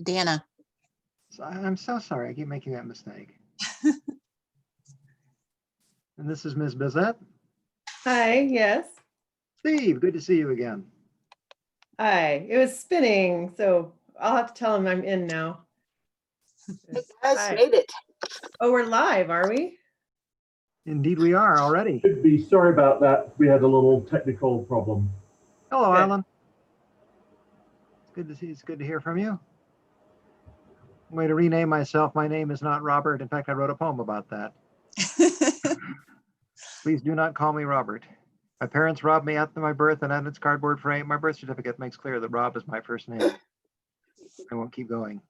Dana. I'm so sorry. I keep making that mistake. And this is Ms. Bizette. Hi, yes. Steve, good to see you again. Hi. It was spinning, so I'll have to tell him I'm in now. Hey guys, Hi. made it. Oh, we're live, are we? Indeed, we are already. Should be sorry about that. We had a little technical problem. Hello, Good. Arlen. It's good to see. It's good to hear from you. I'm going to rename myself. My name is not Robert. In fact, I wrote a poem about that. Please do not call me Robert. My parents robbed me at my birth, and on its cardboard frame, my birth certificate makes clear that Rob is my first name. I won't keep going.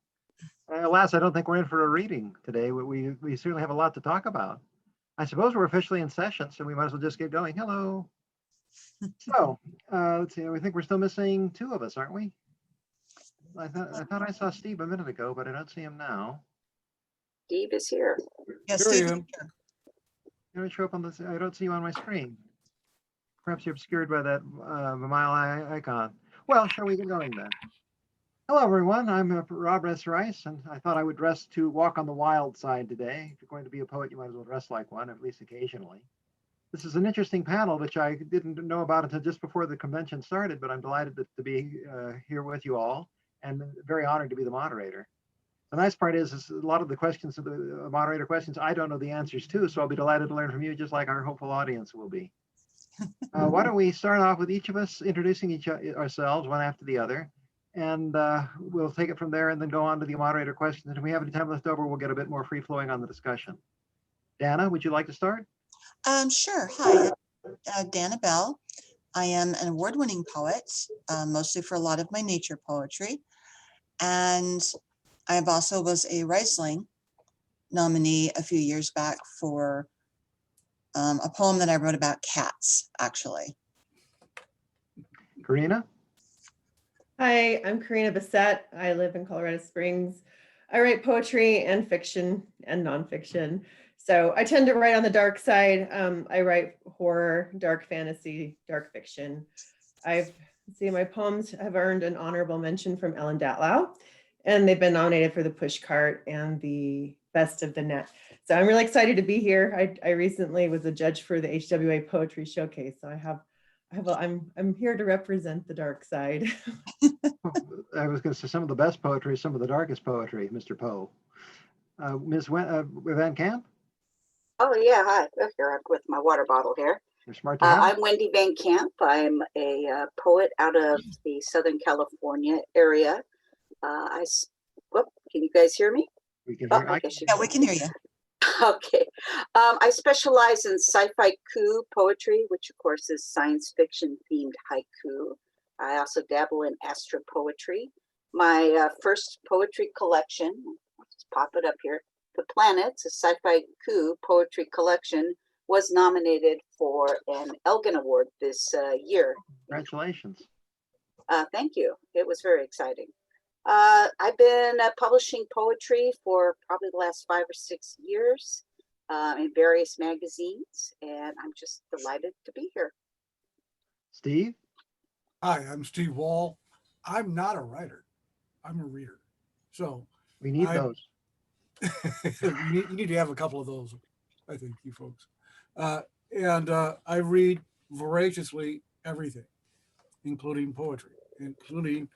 Alas, I don't think we're in for a reading today. We certainly have a lot to talk about. I suppose we're officially in session, so we might as well just get going. Hello. So let's see. I think we're still missing two of us, aren't we? I thought I saw Steve a minute ago, but I don't see him now. Steve is here. Yes, Here I Steve. am. You don't show up on this. I don't see you on my screen. Perhaps you're obscured by that MileHiCon. Well, shall we get going then? Hello, everyone. I'm Rob S. Rice, and I thought I would dress to walk on the wild side today. If you're going to be a poet, you might as well dress like one, at least occasionally. This is an interesting panel, which I didn't know about until just before the convention started, but I'm delighted to be here with you all, and very honored to be the moderator. The nice part is a lot of the questions, the moderator questions, I don't know the answers to, so I'll be delighted to learn from you, just like our hopeful audience will be. Why don't we start off with each of us introducing ourselves one after the other, and we'll take it from there and then go on to the moderator questions. And if we have any time left over, we'll get a bit more free flowing on the discussion. Dana, would you like to start? Sure. Hi, Dana Bell. I am an award-winning poet, mostly for a lot of my nature poetry. And I also was a Riesling nominee a few years back for a poem that I wrote about cats, actually. Karina? Hi, I'm Karina Bissett. I live in Colorado Springs. I write poetry and fiction and nonfiction. So I tend to write on the dark side. I write horror, dark fantasy, dark fiction. My poems have earned an honorable mention from Ellen Datlow, and they've been nominated for the Pushcart and the Best of the Net. So I'm really excited to be here. I recently was a judge for the HWA Poetry Showcase. So I'm here to represent the dark side. I was going to say some of the best poetry, some of the darkest poetry, Mr. Poe. Ms. Van Camp? Oh yeah, hi. Here with my water bottle here. You're smart to have. I'm Wendy Van Camp. I'm a poet out of the Southern California area. Can you guys hear me? We can hear. Yeah, we can hear you. Okay. I specialize in sci-fi coup poetry, which of course is science fiction themed haiku. I also dabble in astro poetry. My first poetry collection, I'll just pop it up here, The Planets, a sci-fi coup poetry collection, was nominated for an Elgin Award this year. Congratulations. Thank you. It was very exciting. I've been publishing poetry for probably the last 5 or 6 years in various magazines, and I'm just delighted to be here. Steve? Hi, I'm Steve Wall. I'm not a writer. I'm a reader. So We need those. you need to have a couple of those, I think, you folks. And I read voraciously everything, including poetry, including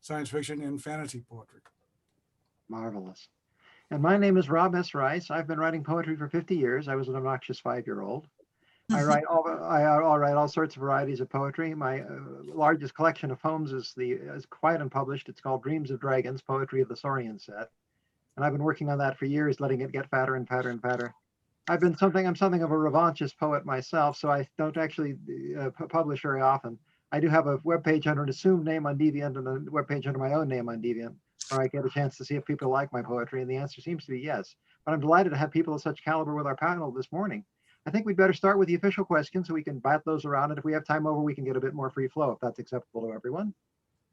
science fiction and fantasy poetry. Marvelous. And my name is Rob S. Rice. I've been writing poetry for 50 years. I was an obnoxious 5-year-old. I write all sorts of varieties of poetry. My largest collection of poems is quite unpublished. It's called Dreams of Dragons, Poetry of the Saurian Set. And I've been working on that for years, letting it get fatter and fatter and fatter. I'm something of a revanchist poet myself, so I don't actually publish very often. I do have a webpage under an assumed name on Deviant and a webpage under my own name on Deviant, where I get a chance to see if people like my poetry, and the answer seems to be yes. But I'm delighted to have people of such caliber with our panel this morning. I think we'd better start with the official questions so we can bat those around, and if we have time over, we can get a bit more free flow, if that's acceptable to everyone.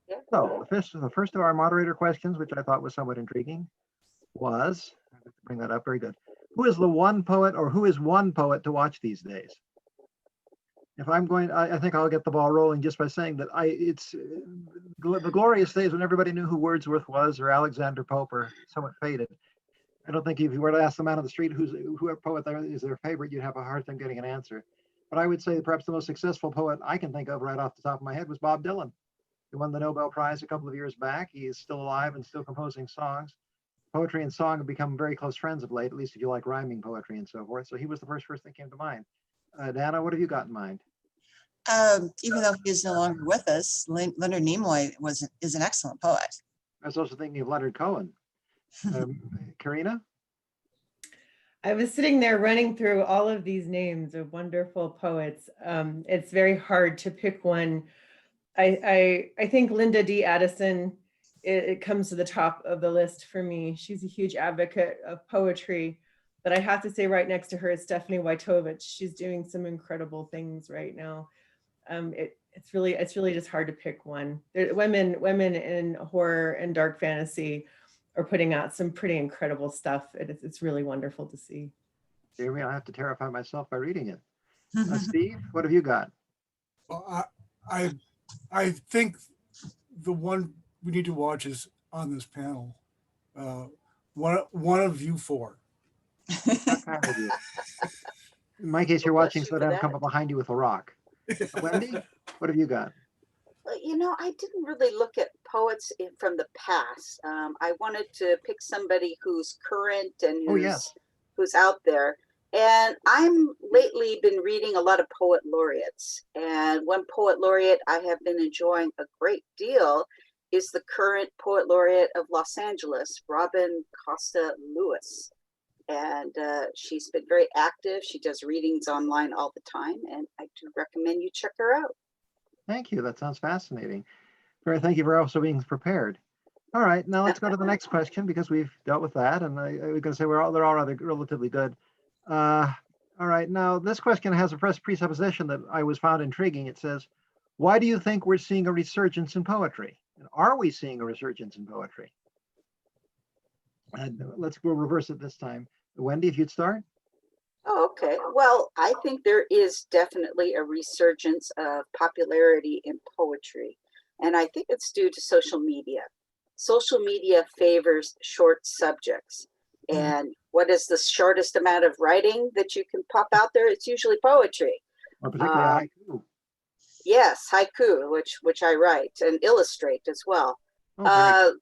Yeah. So the first of our moderator questions, which I thought was somewhat intriguing, was, I have to bring that up, very good. Who is the one poet, or who is one poet to watch these days? If I'm going, I think I'll get the ball rolling just by saying that the glorious days when everybody knew who Wordsworth was or Alexander Pope are somewhat faded. I don't think if you were to ask the man on the street who a poet is their favorite, you'd have a hard time getting an answer. But I would say perhaps the most successful poet I can think of right off the top of my head was Bob Dylan. He won the Nobel Prize a couple of years back. He is still alive and still composing songs. Poetry and song have become very close friends of late, at least if you like rhyming poetry and so forth. So he was the first person that came to mind. Dana, what have you got in mind? Even though he is no longer with us, Leonard Nimoy is an excellent poet. I was also thinking of Leonard Cohen. Karina? I was sitting there running through all of these names of wonderful poets. It's very hard to pick one. I think Linda D. Addison, it comes to the top of the list for me. She's a huge advocate of poetry, but I have to say right next to her is Stephanie Wojtowicz. She's doing some incredible things right now. It's really just hard to pick one. Women in horror and dark fantasy are putting out some pretty incredible stuff. It's really wonderful to see. Jeremy, I'll have to terrify myself by reading it. Steve, what have you got? Well, I think the one we need to watch is on this panel. One of you four. How kind of you. In my case, you're Well, watching bless so you that I for don't come that. up behind you with a rock. Wendy, what have you got? Well, I didn't really look at poets from the past. I wanted to pick somebody who's current and Oh, yes. who's out there. And I'm lately been reading a lot of poet laureates. And one poet laureate I have been enjoying a great deal is the current poet laureate of Los Angeles, Robin Costa Lewis. And she's been very active. She does readings online all the time. And I do recommend you check her out. Thank you. That sounds fascinating. Thank you for also being prepared. All right, now let's go to the next question because we've dealt with that, and I was going to say they're all rather relatively good. All right, now this question has a presupposition that I was found intriguing. It says, "Why do you think we're seeing a resurgence in poetry? And are we seeing a resurgence in poetry?" And we'll reverse it this time. Wendy, if you'd start. Oh, okay. Well, I think there is definitely a resurgence of popularity in poetry. And I think it's due to social media. Social media favors short subjects. And what is the shortest amount of writing that you can pop out there? It's usually poetry. Or particularly haiku. Yes, haiku, which I write and illustrate as well. Oh,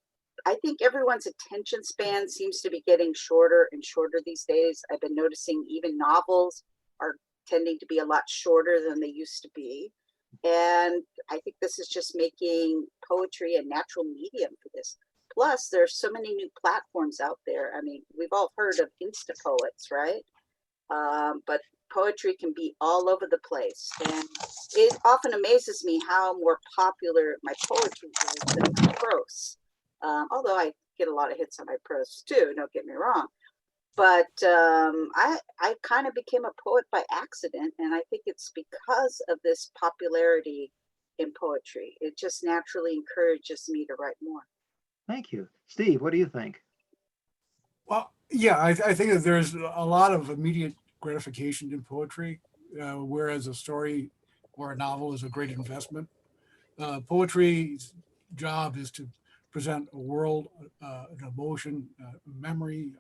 I think everyone's attention span seems to be getting shorter and shorter these days. I've been noticing even novels are tending to be a lot shorter than they used to be. And I think this is just making poetry a natural medium for this. Plus, there's so many new platforms out there. I mean, we've all heard of Insta poets, right? But poetry can be all over the place. And it often amazes me how more popular my poetry is than my prose. Although I get a lot of hits on my prose too, don't get me wrong. But I kind of became a poet by accident, and I think it's because of this popularity in poetry. It just naturally encourages me to write more. thank you. Steve, what do you think? Well, yeah, I think that there's a lot of immediate gratification in poetry, whereas a story or a novel is a great investment. Poetry's job is to present a world, an emotion, memory,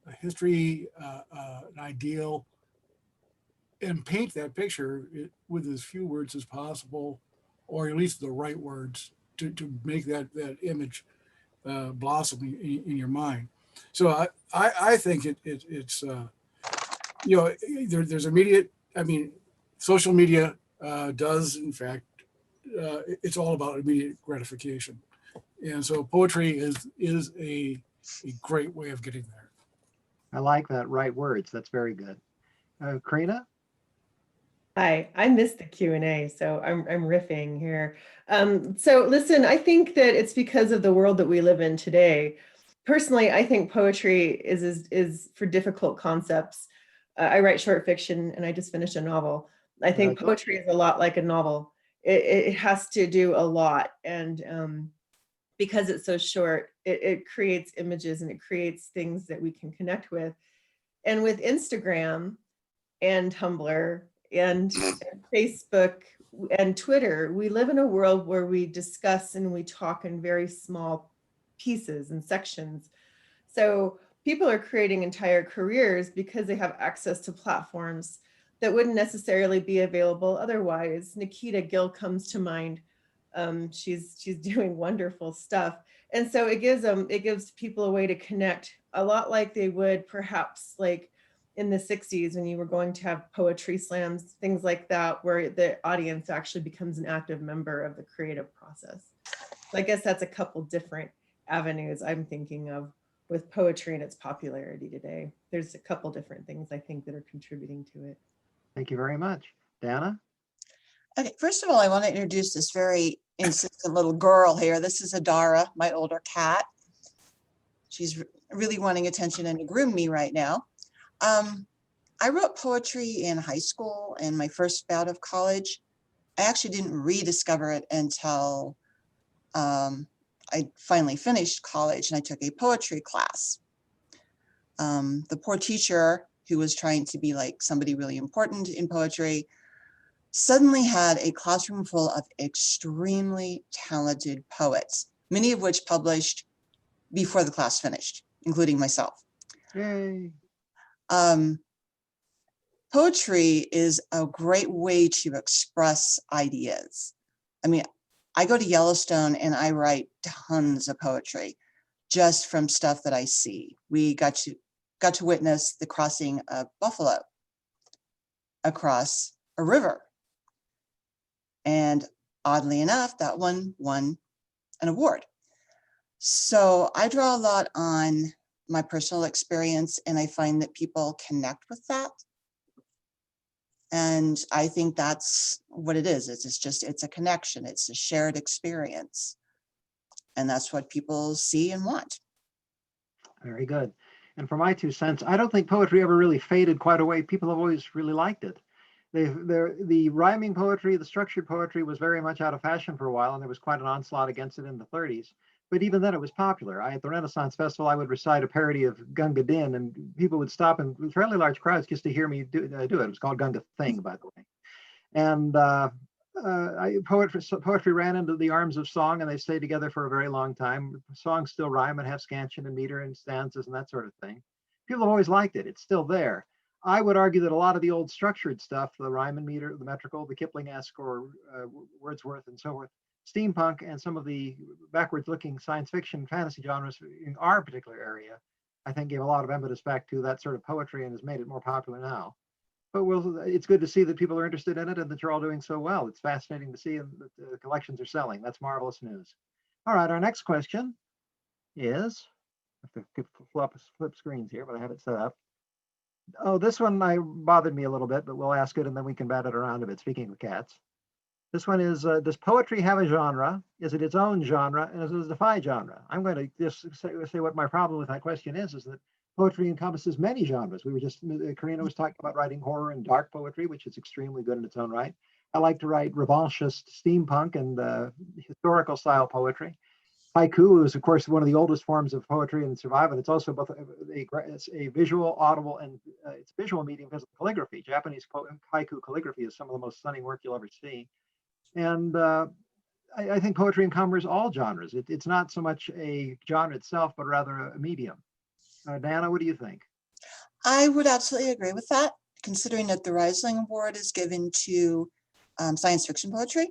a history, an ideal, and paint that picture with as few words as possible, or at least the right words to make that image blossom in your mind. So I think it's there's immediate. I mean, social media does in fact it's all about immediate gratification, and so poetry is a great way of getting there. I like that. Right words. That's very good. Karina? Hi, I missed the Q&A, so I'm riffing here. So listen, I think that it's because of the world that we live in today. Personally, I think poetry is for difficult concepts. I write short fiction, and I just finished a novel. I think poetry is a lot like a novel. It has to do a lot, and because it's so short, it creates images and it creates things that we can connect with. And with Instagram and Tumblr and Facebook and Twitter, we live in a world where we discuss and we talk in very small pieces and sections. So people are creating entire careers because they have access to platforms that wouldn't necessarily be available otherwise. Nikita Gill comes to mind. She's doing wonderful stuff. And so it gives people a way to connect, a lot like they would perhaps like in the 60s when you were going to have poetry slams, things like that, where the audience actually becomes an active member of the creative process. So I guess that's a couple different avenues I'm thinking of with poetry and its popularity today. There's a couple different things I think that are contributing to it. Thank you very much. Dana? Okay, first of all, I want to introduce this very insistent little girl here. This is Adara, my older cat. She's really wanting attention and to groom me right now. I wrote poetry in high school and my first bout of college. I actually didn't rediscover it until I finally finished college and I took a poetry class. The poor teacher, who was trying to be like somebody really important in poetry, suddenly had a classroom full of extremely talented poets, many of which published before the class finished, including myself. Yay. Poetry is a great way to express ideas. I mean, I go to Yellowstone and I write tons of poetry just from stuff that I see. We got to witness the crossing of buffalo across a river. And oddly enough, that one won an award. So I draw a lot on my personal experience and I find that people connect with that. And I think that's what it is. It's a connection. It's a shared experience. And that's what people see and want. Very good. And for my 2 cents, I don't think poetry ever really faded quite away. People have always really liked it. The rhyming poetry, the structured poetry was very much out of fashion for a while, and there was quite an onslaught against it in the 30s. But even then, it was popular. At the Renaissance Festival, I would recite a parody of Gunga Din, and people would stop in fairly large crowds just to hear me do it. It was called Gunga Thing, by the way. And poetry ran into the arms of song, and they stayed together for a very long time. Songs still rhyme and have scansion and meter and stanzas and that sort of thing. People have always liked it. It's still there. I would argue that a lot of the old structured stuff, the rhyme and meter, the metrical, the Kipling-esque or Wordsworth and so forth, steampunk and some of the backwards looking science fiction fantasy genres in our particular area, I think gave a lot of impetus back to that sort of poetry and has made it more popular now. But it's good to see that people are interested in it and that you're all doing so well. It's fascinating to see that the collections are selling. That's marvelous news. All right, our next question is, I have to flip screens here, but I have it set up. Oh, this one bothered me a little bit, but we'll ask it and then we can bat it around a bit, speaking of cats. This one is, does poetry have a genre? Is it its own genre? And does it defy genre? I'm going to just say what my problem with that question is that poetry encompasses many genres. Karina was talking about writing horror and dark poetry, which is extremely good in its own right. I like to write revanchist steampunk and historical style poetry. Haiku is, of course, one of the oldest forms of poetry and survival. It's also both a visual, audible, and it's a visual medium because of calligraphy. Japanese haiku calligraphy is some of the most stunning work you'll ever see. And I think poetry encumbers all genres. It's not so much a genre itself, but rather a medium. Diana, what do you think? I would absolutely agree with that, considering that the Rising Award is given to science fiction poetry.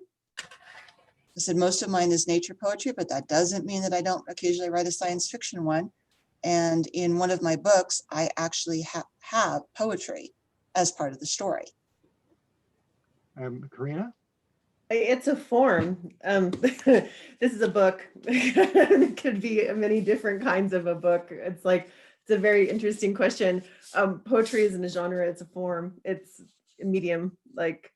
I said most of mine is nature poetry, but that doesn't mean that I don't occasionally write a science fiction one. And in one of my books, I actually have poetry as part of the story. Karina? It's a form. This is a book. It could be many different kinds of a book. It's a very interesting question. Poetry isn't a genre, it's a form. It's a medium, like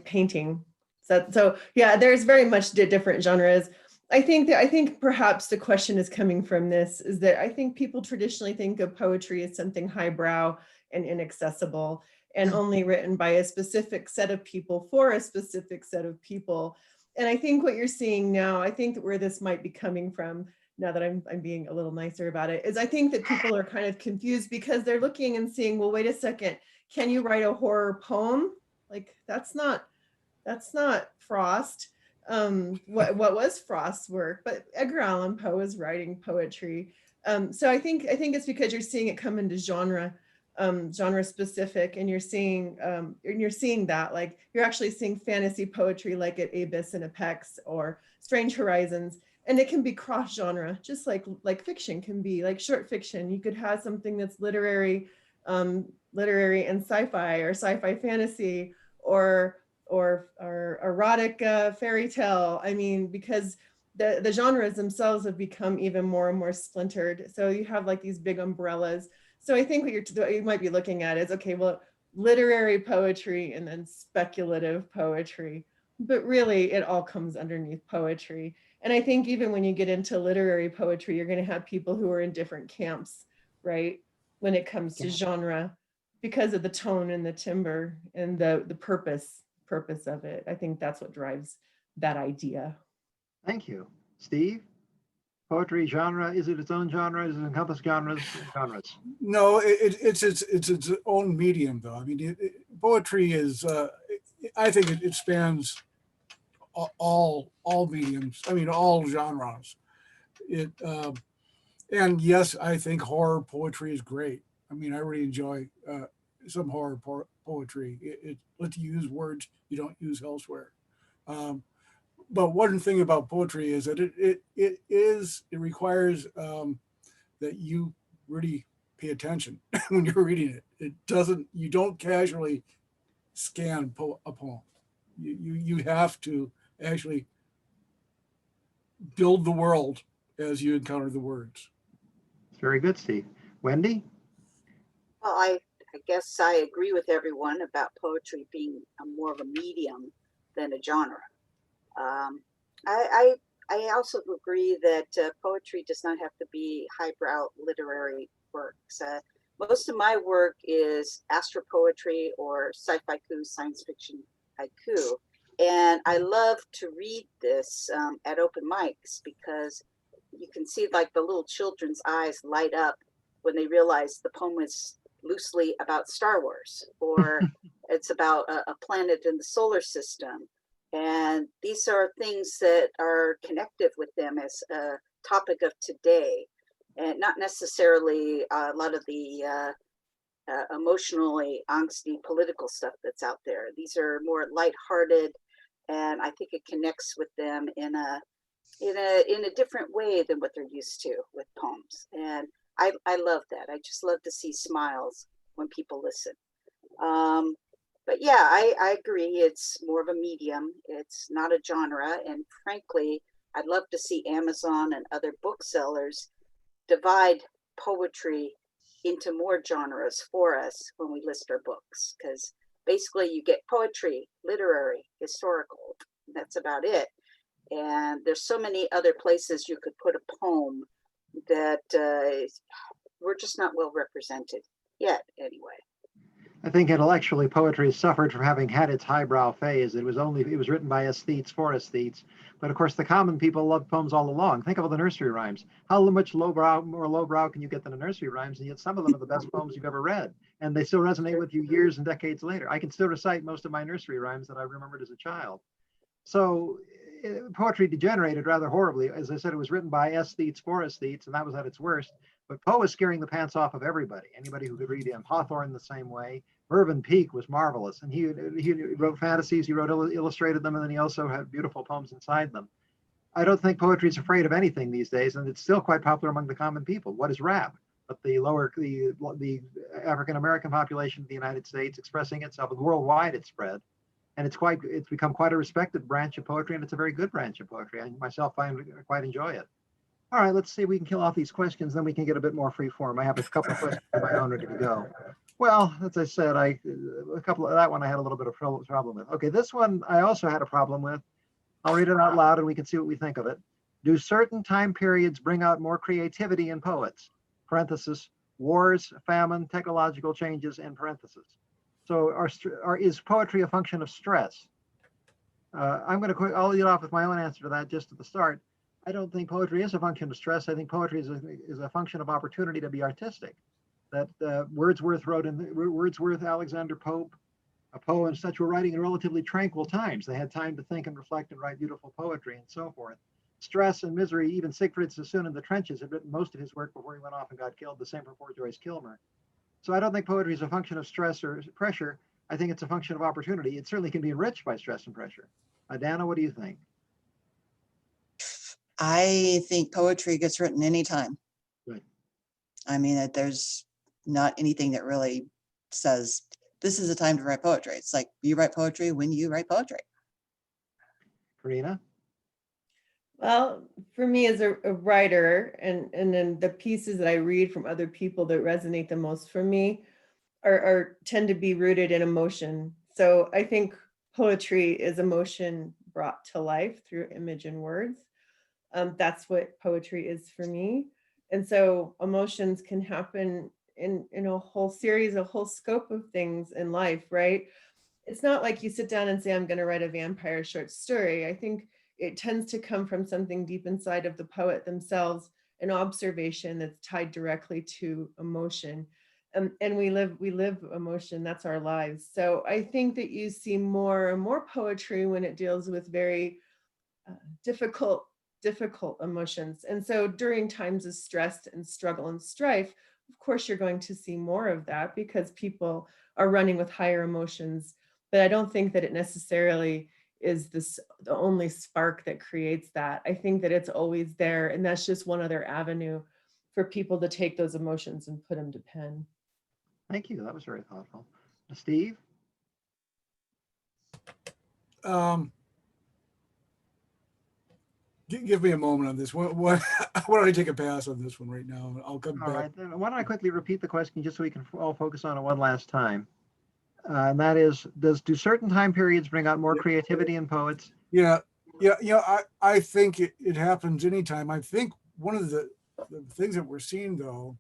painting. So yeah, there's very much different genres. I think perhaps the question is coming from this is that I think people traditionally think of poetry as something highbrow and inaccessible and only written by a specific set of people for a specific set of people. And I think what you're seeing now, I think where this might be coming from now that I'm being a little nicer about it, is I think that people are kind of confused because they're looking and seeing, well, wait a second, can you write a horror poem? Like that's not Frost. What was Frost's work? But Edgar Allan Poe is writing poetry. So I think it's because you're seeing it come into genre specific, and you're seeing that, like you're actually seeing fantasy poetry like at Abyss and Apex or Strange Horizons, and it can be cross genre, just like fiction can be, like short fiction. You could have something that's literary and sci-fi, or sci-fi fantasy, or erotic fairy tale. I mean, because the genres themselves have become even more and more splintered. So you have like these big umbrellas. So I think what you might be looking at is, okay, well, literary poetry and then speculative poetry, but really it all comes underneath poetry. And I think even when you get into literary poetry, you're going to have people who are in different camps, right? When it comes to genre, because of the tone and the timbre and the purpose of it. I think that's what drives that idea. Thank you. Steve? Poetry genre, is it its own genre? Does it encompass genres? No, it's its own medium, though. I mean, poetry is. I think it spans all mediums. I mean, all genres. And yes, I think horror poetry is great. I mean, I really enjoy some horror poetry. It lets you use words you don't use elsewhere. But one thing about poetry is that it requires that you really pay attention when you're reading it. You don't casually scan a poem. You have to actually build the world as you encounter the words. It's very good, Steve. Wendy? Well, I guess I agree with everyone about poetry being more of a medium than a genre. I also agree that poetry does not have to be highbrow literary works. Most of my work is astropoetry or sci-fi haiku, science fiction haiku. And I love to read this at open mics because you can see like the little children's eyes light up when they realize the poem is loosely about Star Wars, or it's about a planet in the solar system. And these are things that are connective with them as a topic of today, and not necessarily a lot of the emotionally angsty political stuff that's out there. These are more lighthearted, and I think it connects with them in a different way than what they're used to with poems. And I love that. I just love to see smiles when people listen. But yeah, I agree. It's more of a medium. It's not a genre. And frankly, I'd love to see Amazon and other booksellers divide poetry into more genres for us when we list our books. Because basically you get poetry, literary, historical. That's about it. And there's so many other places you could put a poem that we're just not well represented yet, anyway. I think intellectually poetry has suffered from having had its highbrow phase. It was written by aesthetes for aesthetes. But of course, the common people loved poems all along. Think of all the nursery rhymes. How much more lowbrow can you get than the nursery rhymes? And yet some of them are the best poems you've ever read. And they still resonate with you years and decades later. I can still recite most of my nursery rhymes that I remembered as a child. So poetry degenerated rather horribly. As I said, it was written by aesthetes for aesthetes, and that was at its worst. But Poe was scaring the pants off of everybody, anybody who could read him. Hawthorne the same way. Mervyn Peake was marvelous, and he wrote fantasies, he illustrated them, and then he also had beautiful poems inside them. I don't think poetry is afraid of anything these days, and it's still quite popular among the common people. What is rap? But the African American population of the United States expressing itself, worldwide it's spread, and it's become quite a respected branch of poetry, and it's a very good branch of poetry. I myself quite enjoy it. All right, let's see if we can kill off these questions, then we can get a bit more free form. I have a couple of questions of my own ready to go. Well, as I said, that one I had a little bit of problem with. Okay, this one I also had a problem with. I'll read it out loud and we can see what we think of it. Do certain time periods bring out more creativity in poets? Parenthesis, wars, famine, technological changes, in parenthesis. So is poetry a function of stress? I'll lead off with my own answer to that just at the start. I don't think poetry is a function of stress. I think poetry is a function of opportunity to be artistic. That Wordsworth wrote Wordsworth, Alexander Pope, Poe and such were writing in relatively tranquil times. They had time to think and reflect and write beautiful poetry and so forth. Stress and misery, even Siegfried Sassoon in the trenches had written most of his work before he went off and got killed, the same for poor Joyce Kilmer. So I don't think poetry is a function of stress or pressure. I think it's a function of opportunity. It certainly can be enriched by stress and pressure. Dana, what do you think? I think poetry gets written anytime. Good. I mean, there's not anything that really says this is a time to write poetry. It's like you write poetry when you write poetry. Karina? Well, for me as a writer, and then the pieces that I read from other people that resonate the most for me are tend to be rooted in emotion. So I think poetry is emotion brought to life through image and words. That's what poetry is for me. And so emotions can happen in a whole series, a whole scope of things in life, right? It's not like you sit down and say, I'm going to write a vampire short story. I think it tends to come from something deep inside of the poet themselves, an observation that's tied directly to emotion. And we live emotion, that's our lives. So I think that you see more and more poetry when it deals with very difficult emotions. And so during times of stress and struggle and strife, of course, you're going to see more of that because people are running with higher emotions. But I don't think that it necessarily is the only spark that creates that. I think that it's always there. And that's just one other avenue for people to take those emotions and put them to pen. Thank you. That was very thoughtful. Steve? Give me a moment on this. What why don't I take a pass on this one right now? I'll come All back. right. Then why don't I quickly repeat the question just so we can all focus on it one last time? And that is, do certain time periods bring out more creativity in poets? Yeah. I think it happens anytime. I think one of the things that we're seeing though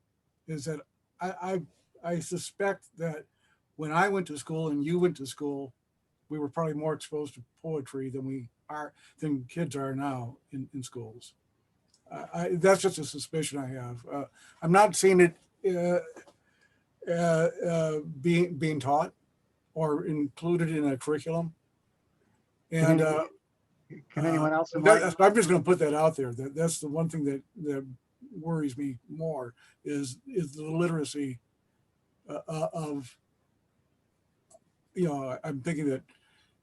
is that I suspect that when I went to school and you went to school, we were probably more exposed to poetry than kids are now in schools. That's just a suspicion I have. I'm not seeing it being taught or included in a curriculum. And Can anyone else enlighten? I'm just going to put that out there. That's the one thing that worries me more is the literacy of, I'm thinking that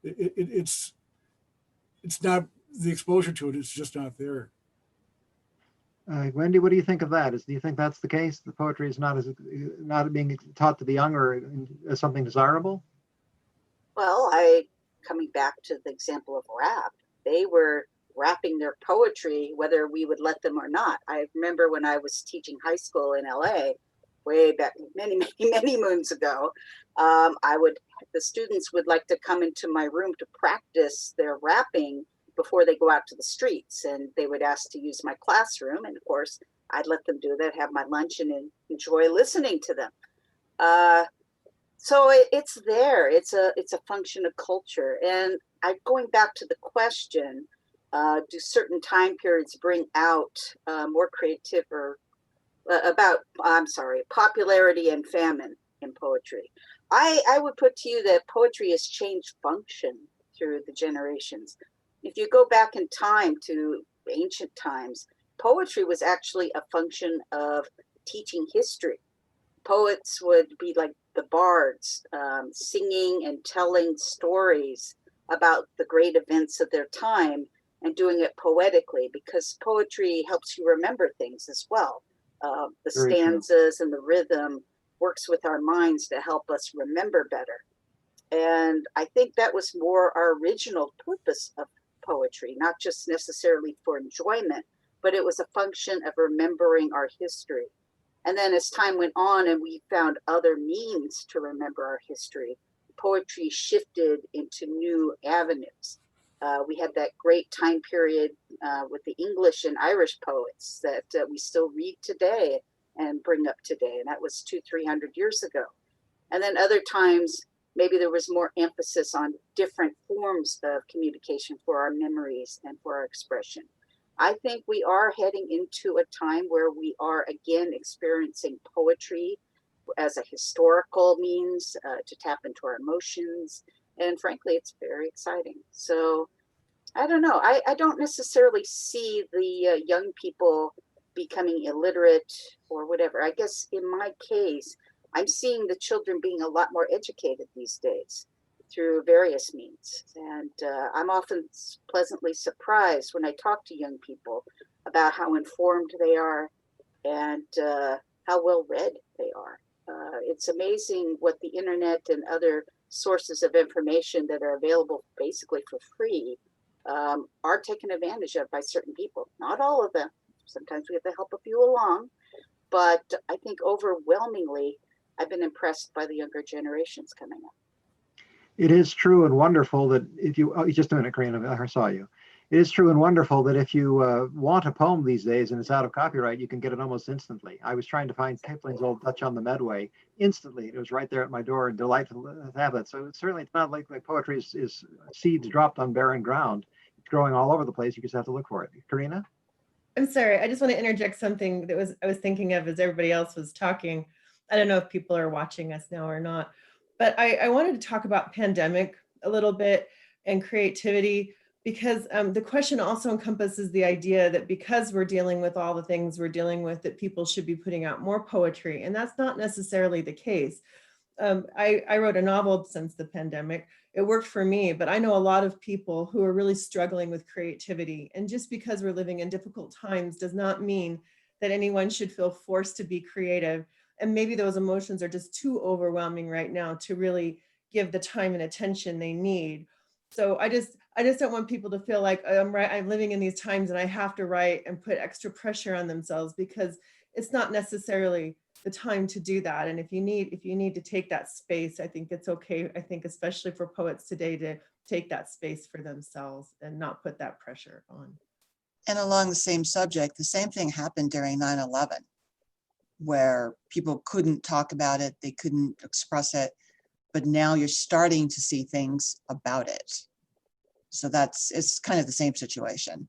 it's not the exposure to it. It's just not there. Wendy, what do you think of that? Do you think that's the case? The poetry is not being taught to the young or as something desirable? Well, coming back to the example of rap, they were rapping their poetry, whether we would let them or not. I remember when I was teaching high school in LA, way back many moons ago, the students would like to come into my room to practice their rapping before they go out to the streets, and they would ask to use my classroom, and of course I'd let them do that, have my lunch, and enjoy listening to them. So it's there. It's a function of culture. And going back to the question, do certain time periods bring out more creative or popularity and famine in poetry? I would put to you that poetry has changed function through the generations. If you go back in time to ancient times, poetry was actually a function of teaching history. Poets would be like the bards, singing and telling stories about the great events of their time and doing it poetically, because poetry helps you remember things as well. The Very stanzas and the rhythm works with our minds to help us remember better. And I think that was more our original purpose of poetry, not just necessarily for enjoyment, but it was a function of remembering our history. And then as time went on and we found other means to remember our history, poetry shifted into new avenues. We had that great time period with the English and Irish poets that we still read today and bring up today. And that was 200-300 years ago. And then other times, maybe there was more emphasis on different forms of communication for our memories and for our expression. I think we are heading into a time where we are again experiencing poetry as a historical means to tap into our emotions. And frankly, it's very exciting. So I don't know. I don't necessarily see the young people becoming illiterate or whatever. I guess in my case, I'm seeing the children being a lot more educated these days through various means. And I'm often pleasantly surprised when I talk to young people about how informed they are and how well read they are. It's amazing what the internet and other sources of information that are available basically for free are taken advantage of by certain people. Not all of them. Sometimes we have to help a few along, but I think overwhelmingly, I've been impressed by the younger generations coming up. It is true and wonderful that if you, oh, just a minute, Karina, I saw you. It is true and wonderful that if you want a poem these days and it's out of copyright, you can get it almost instantly. I was trying to find Kipling's Old Dutch on the Medway instantly. It was right there at my door and delightful to have it. So it's certainly not like poetry is seeds dropped on barren ground. It's growing all over the place. You just have to look for it. Karina? I'm sorry, I just want to interject something that I was thinking of as everybody else was talking. I don't know if people are watching us now or not, but I wanted to talk about pandemic a little bit and creativity, because the question also encompasses the idea that because we're dealing with all the things we're dealing with, that people should be putting out more poetry, and that's not necessarily the case. I wrote a novel since the pandemic. It worked for me, but I know a lot of people who are really struggling with creativity. And just because we're living in difficult times does not mean that anyone should feel forced to be creative. And maybe those emotions are just too overwhelming right now to really give the time and attention they need. So I just don't want people to feel like I'm living in these times and I have to write and put extra pressure on themselves, because it's not necessarily the time to do that. And if you need to take that space, I think it's okay. I think especially for poets today to take that space for themselves and not put that pressure on. And along the same subject, the same thing happened during 9/11, where people couldn't talk about it, they couldn't express it, but now you're starting to see things about it. So it's kind of the same situation.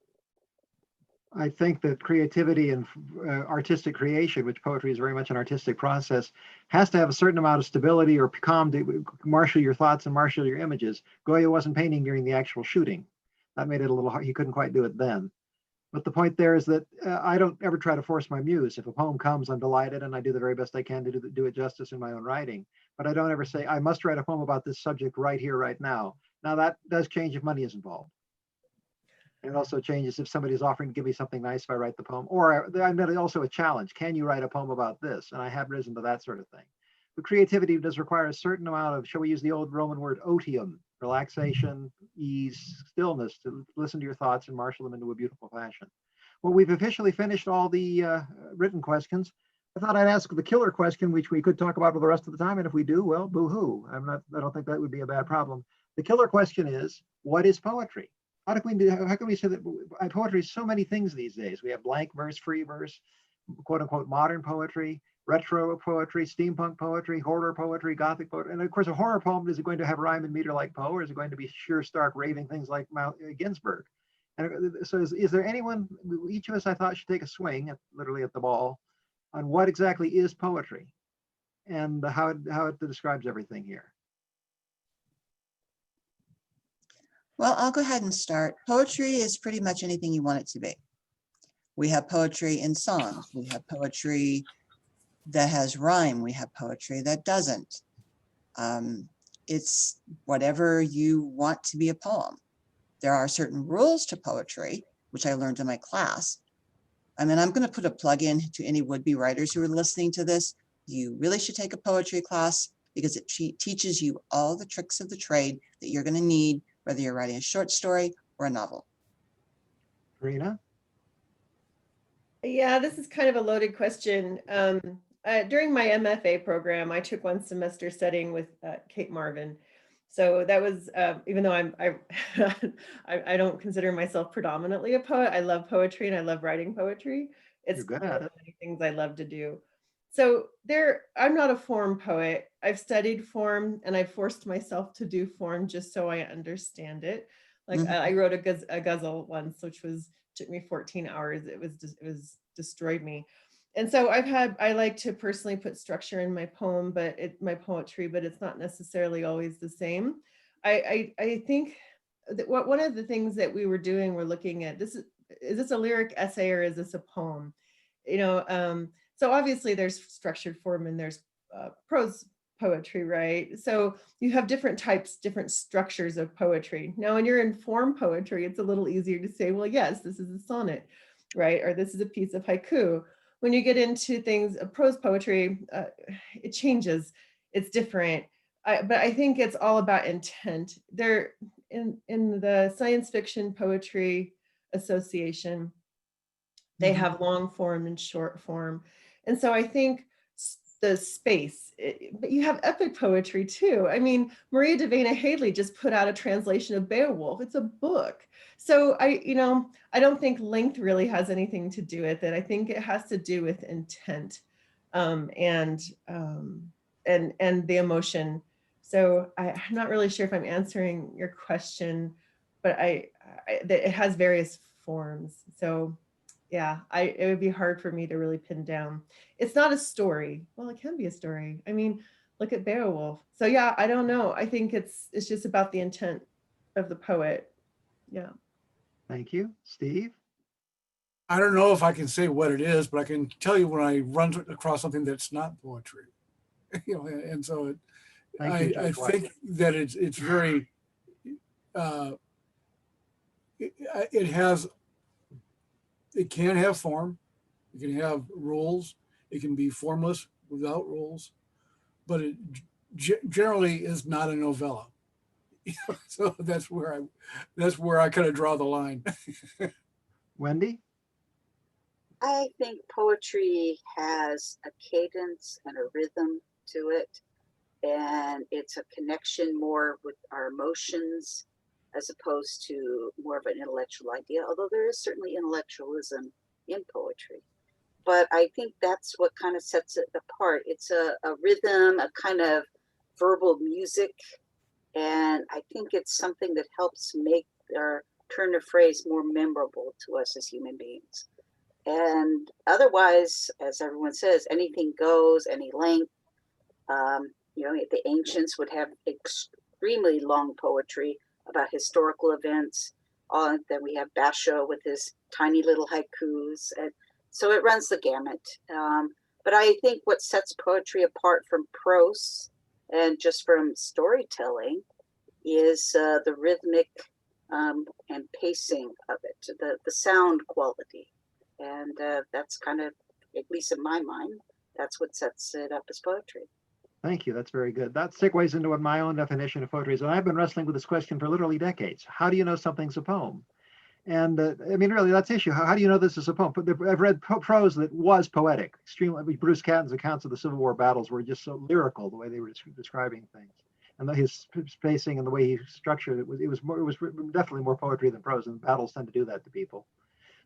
I think that creativity and artistic creation, which poetry is very much an artistic process, has to have a certain amount of stability or calm to marshal your thoughts and marshal your images. Goya wasn't painting during the actual shooting. That made it a little hard. He couldn't quite do it then. But the point there is that I don't ever try to force my muse. If a poem comes, I'm delighted and I do the very best I can to do it justice in my own writing. But I don't ever say, I must write a poem about this subject right here, right now. Now that does change if money is involved. It also changes if somebody is offering to give me something nice if I write the poem, or I met also a challenge. Can you write a poem about this? And I have risen to that sort of thing. But creativity does require a certain amount of, shall we use the old Roman word, otium, relaxation, ease, stillness, to listen to your thoughts and marshal them into a beautiful fashion. Well, we've officially finished all the written questions. I thought I'd ask the killer question, which we could talk about for the rest of the time. And if we do, well, boo-hoo. I don't think that would be a bad problem. The killer question is, what is poetry? How can we say that poetry is so many things these days? We have blank verse, free verse, quote unquote, modern poetry, retro poetry, steampunk poetry, horror poetry, gothic poetry. And of course, a horror poem, is it going to have rhyme and meter like Poe, or is it going to be sheer, stark, raving things like Ginsberg? And so is there anyone, each of us, I thought, should take a swing, literally at the ball, on what exactly is poetry and how it describes everything here. Well, I'll go ahead and start. Poetry is pretty much anything you want it to be. We have poetry in songs. We have poetry that has rhyme. We have poetry that doesn't. It's whatever you want to be a poem. There are certain rules to poetry, which I learned in my class. I mean, I'm going to put a plug in to any would-be writers who are listening to this. You really should take a poetry class, because it teaches you all the tricks of the trade that you're going to need, whether you're writing a short story or a novel. Karina? Yeah, this is kind of a loaded question. During my MFA program, I took one semester studying with Kate Marvin. So that was, even though I don't consider myself predominantly a poet, I love poetry and I love writing poetry. It's You're good one at of it. the many things I love to do. So I'm not a form poet. I've studied form and I forced myself to do form just so I understand it. Like Mhm. I wrote a ghazal once, which took me 14 hours. It was destroyed me. And so I like to personally put structure in my poem, my poetry, but it's not necessarily always the same. I think that one of the things that we were doing, we're looking at is this a lyric essay or is this a poem? So obviously there's structured form and there's prose poetry, right? So you have different types, different structures of poetry. Now, when you're in form poetry, it's a little easier to say, well, yes, this is a sonnet, right? Or this is a piece of haiku. When you get into things of prose poetry, it changes, it's different. But I think it's all about intent. There, in the Science Fiction Poetry Association, they have long form and short form. And so I think the space, but you have epic poetry too. I mean, Maria Davina Haley just put out a translation of Beowulf. It's a book. So I don't think length really has anything to do with it. I think it has to do with intent, and the emotion. So I'm not really sure if I'm answering your question, but it has various forms. So yeah, it would be hard for me to really pin down. It's not a story. Well, it can be a story. I mean, look at Beowulf. So yeah, I don't know. I think it's just about the intent of the poet. Yeah. Thank you. Steve? I don't know if I can say what it is, but I can tell you when I run across something that's not poetry. And so Thank you, I Judge White. think that it's very it can have form, it can have rules, it can be formless without rules, but it generally is not a novella. So that's where I kind of draw the line. Wendy? I think poetry has a cadence and a rhythm to it, and it's a connection more with our emotions as opposed to more of an intellectual idea, although there is certainly intellectualism in poetry. But I think that's what kind of sets it apart. It's a rhythm, a kind of verbal music, and I think it's something that helps make our turn of phrase more memorable to us as human beings. And otherwise, as everyone says, anything goes, any length. The ancients would have extremely long poetry about historical events. Then we have Basho with his tiny little haikus. And so it runs the gamut. But I think what sets poetry apart from prose and just from storytelling is the rhythmic and pacing of it, the sound quality. And that's kind of, at least in my mind, that's what sets it up as poetry. Thank you. That's very good. That segues into what my own definition of poetry is. And I've been wrestling with this question for literally decades. How do you know something's a poem? And I mean, really, that's the issue. How do you know this is a poem? I've read prose that was poetic. Extremely. Bruce Catton's accounts of the Civil War battles were just so lyrical, the way they were describing things, and his pacing and the way he structured it was definitely more poetry than prose. And battles tend to do that to people.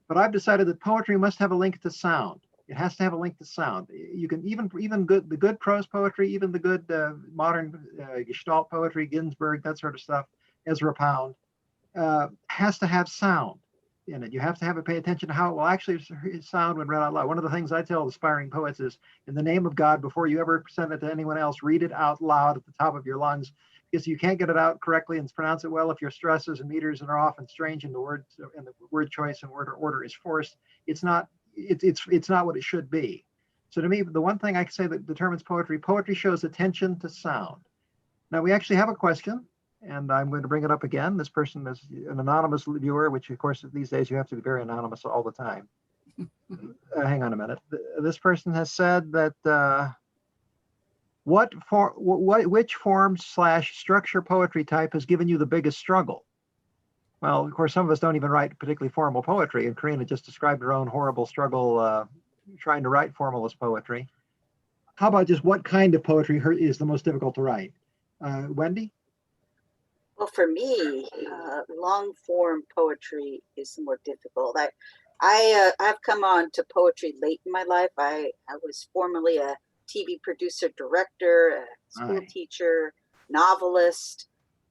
But I've decided that poetry must have a link to sound. It has to have a link to sound. You can even the good prose poetry, even the good modern Gestalt poetry, Ginsberg, that sort of stuff, Ezra Pound, has to have sound in it. You have to have it pay attention to how it will actually sound when read out loud. One of the things I tell aspiring poets is, in the name of God, before you ever send it to anyone else, read it out loud at the top of your lungs, because you can't get it out correctly and pronounce it well if your stresses and meters are off and strange and the words and the word choice and word order is forced. It's not what it should be. So to me, the one thing I can say that determines poetry shows attention to sound. Now we actually have a question, and I'm going to bring it up again. This person is an anonymous viewer, which of course these days you have to be very anonymous all the time. Hang on a minute. This person has said that which form / structure poetry type has given you the biggest struggle? Well, of course, some of us don't even write particularly formal poetry, and Karina just described her own horrible struggle trying to write formalist poetry. How about just what kind of poetry is the most difficult to write? Wendy? Well, for me, long form poetry is the more difficult. I've come on to poetry late in my life. I was formerly a TV producer, director, a school teacher, novelist,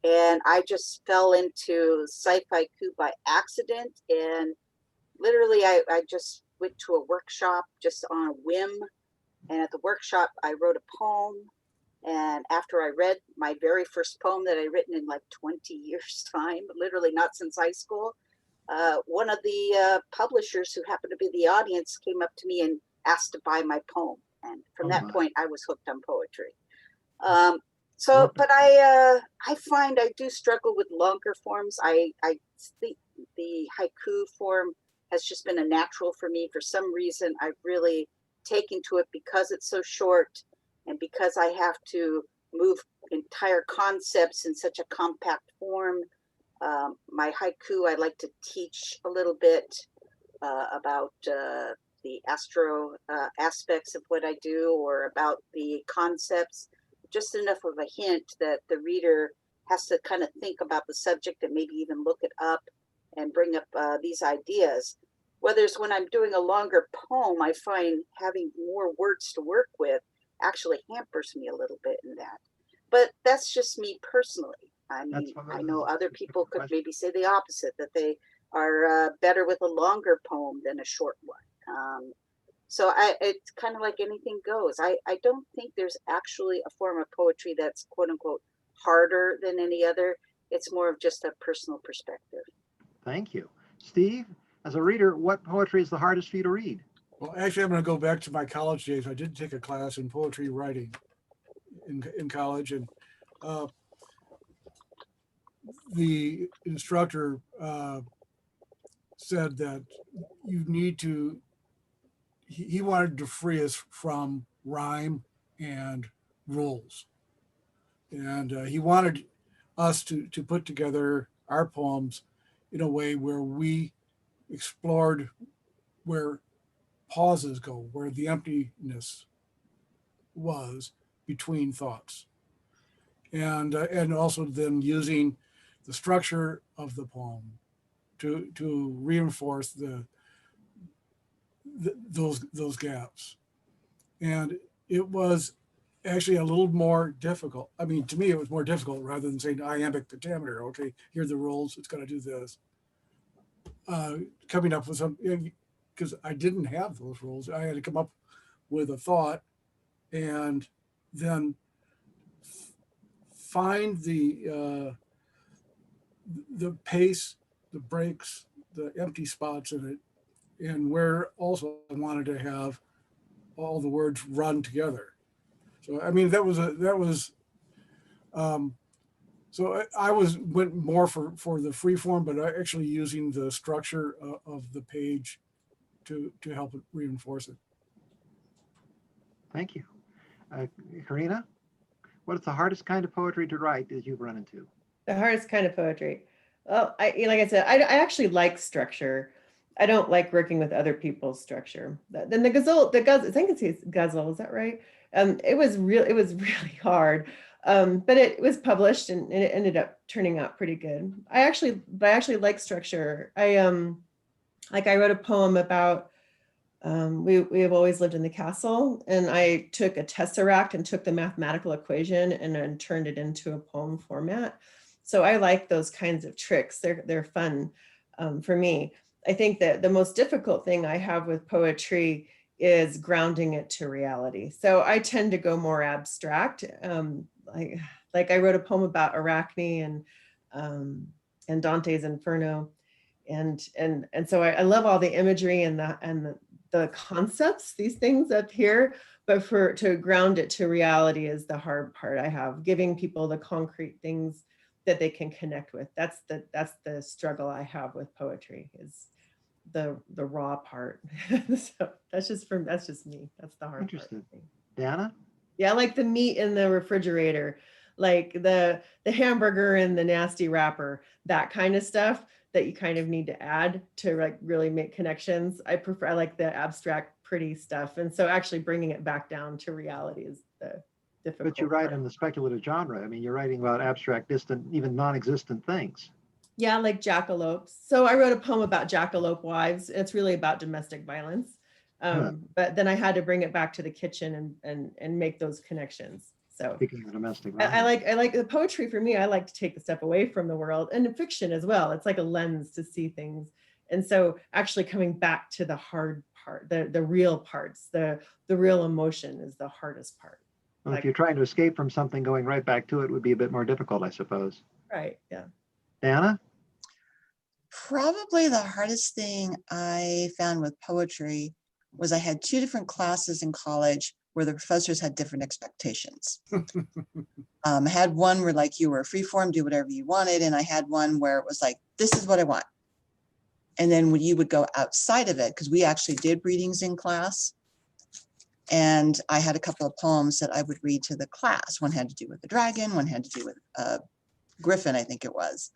and I just fell into sci-fi coup by accident. And literally, I just went to a workshop just on a whim. And at the workshop, I wrote a poem. And after I read my very first poem that I'd written in like 20 years time, literally not since high school, one of the publishers who happened to be the audience came up to me and asked to buy my poem. And from Oh that my. point, I was hooked on poetry. Wonderful. But I find I do struggle with longer forms. I think the haiku form has just been a natural for me. For some reason, I've really taken to it because it's so short and because I have to move entire concepts in such a compact form. My haiku, I like to teach a little bit about the astro aspects of what I do, or about the concepts, just enough of a hint that the reader has to kind of think about the subject and maybe even look it up and bring up these ideas. Whereas when I'm doing a longer poem, I find having more words to work with actually hampers me a little bit in that. But that's just me personally. I mean, I know other people could maybe say the opposite, that they are better with a longer poem than a short one. So it's kind of like anything goes. I don't think there's actually a form of poetry that's quote unquote harder than any other. It's more of just a personal perspective. Thank you. Steve, as a reader, what poetry is the hardest for you to read? Well, actually, I'm going to go back to my college days. I did take a class in poetry writing in college, and the instructor said that you need to, he wanted to free us from rhyme and rules. And he wanted us to put together our poems in a way where we explored where pauses go, where the emptiness was between thoughts. And also then using the structure of the poem to reinforce those gaps. And it was actually a little more difficult. I mean, to me, it was more difficult rather than saying iambic pentameter. Okay, here are the rules. It's going to do this. Coming up with some, because I didn't have those rules. I had to come up with a thought and then find the pace, the breaks, the empty spots in it, and where also I wanted to have all the words run together. So I mean, so I went more for the free form, but actually using the structure of the page to help it reinforce it. Thank you. Karina, what is the hardest kind of poetry to write that you've run into? The hardest kind of poetry. Well, like I said, I actually like structure. I don't like working with other people's structure. Then the ghazal, I think it's ghazal, is that right? It was really hard. But it was published and it ended up turning out pretty good. I actually like structure. I wrote a poem about we have always lived in the castle, and I took a tesseract and took the mathematical equation and then turned it into a poem format. So I like those kinds of tricks. They're fun for me. I think that the most difficult thing I have with poetry is grounding it to reality. So I tend to go more abstract. Like I wrote a poem about Arachne and Dante's Inferno, and so I love all the imagery and the concepts, these things up here, but to ground it to reality is the hard part. I have giving people the concrete things that they can connect with. That's the struggle I have with poetry, is the raw part. So that's just me. That's the hard Interesting. part. Dana? Yeah, like the meat in the refrigerator, like the hamburger and the nasty wrapper, that kind of stuff that you kind of need to add to like really make connections. I like the abstract, pretty stuff. And so actually bringing it back down to reality is the difficult But you write part. in the speculative genre. I mean, you're writing about abstract, distant, even non-existent things. Yeah, like jackalopes. So I wrote a poem about jackalope wives. It's really about domestic violence. But then I had to bring it back to the kitchen and make those connections. So Speaking of domestic I violence. like the poetry. For me, I like to take the step away from the world, and in fiction as well. It's like a lens to see things. And so actually coming back to the hard part, the real parts, the real emotion is the hardest part. Well, if Like, you're trying to escape from something, going right back to it would be a bit more difficult, I suppose. right, yeah. Dana? Probably the hardest thing I found with poetry was I had two different classes in college where the professors had different expectations. I had one where like you were free form, do whatever you wanted. And I had one where it was like, this is what I want. And then when you would go outside of it, because we actually did readings in class, and I had a couple of poems that I would read to the class. One had to do with the dragon, one had to do with Griffin, I think it was.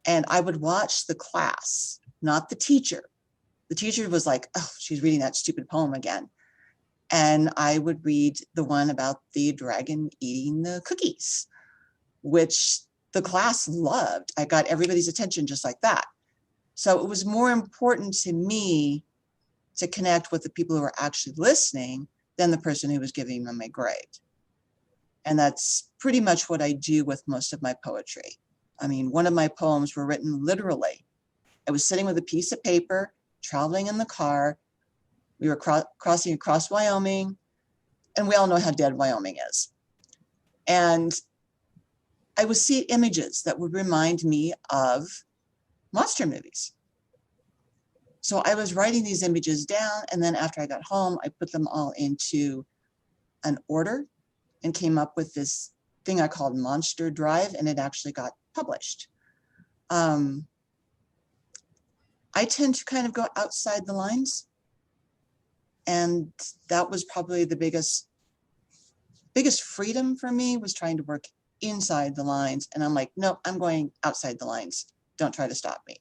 And I would watch the class, not the teacher. The teacher was like, oh, she's reading that stupid poem again. And I would read the one about the dragon eating the cookies, which the class loved. I got everybody's attention just like that. So it was more important to me to connect with the people who were actually listening than the person who was giving them a grade. And that's pretty much what I do with most of my poetry. I mean, one of my poems were written literally. I was sitting with a piece of paper, traveling in the car. We were crossing across Wyoming, and we all know how dead Wyoming is. And I would see images that would remind me of monster movies. So I was writing these images down, and then after I got home, I put them all into an order and came up with this thing I called Monster Drive, and it actually got published. I tend to kind of go outside the lines, and that was probably the biggest freedom for me, was trying to work inside the lines. And I'm like, no, I'm going outside the lines. Don't try to stop me.